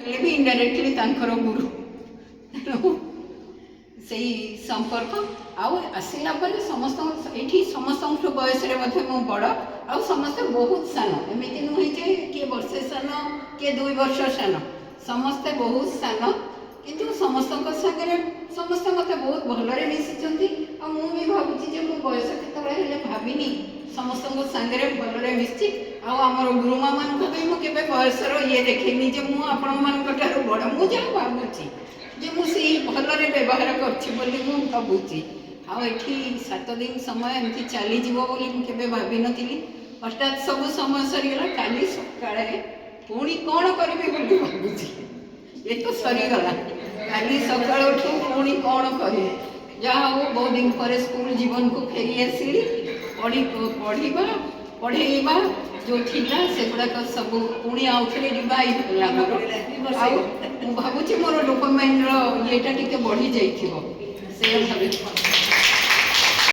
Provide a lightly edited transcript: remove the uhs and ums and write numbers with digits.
भी इनडायरेक्टली गुरु तेणु से संपर्क आसला समस्त ये समस्त बयस बड़ आ समस्ते बहुत सान एमती नुहे किए वर्षे सान किए 2 वर्ष सान समस्ते बहुत सान किंतु समस्त सागर समस्त मत बहुत भलरे मिशिंट मुझे भावुँ मो बयस के भाविनी समस्त सागर भलरे मिशी आमर गुरुमा मान भी मुझे बयसर ये देखेनी मुझे बड़ मुझे भावुँ मुझे भलरे व्यवहार कर भावुची आठी 7 दिन समय एमती चलीज मुझे भावी नी हठात सब समय सरीगला काली सकाଳେ पुणी कौन करी भावुची ये तो सरीगला काली सका उठ पुणी कौन कर जहाँ हो बहुत दिन पर स्कूल जीवन को फेरी आसली पढ़ा पढ़ेबा जो थिला सेगुड़ाक सब पुणी आउ थे रिवाइव मोर भावुची मोर डोपामाइन येटा टिके बढ़ी जाइथिबो से भावे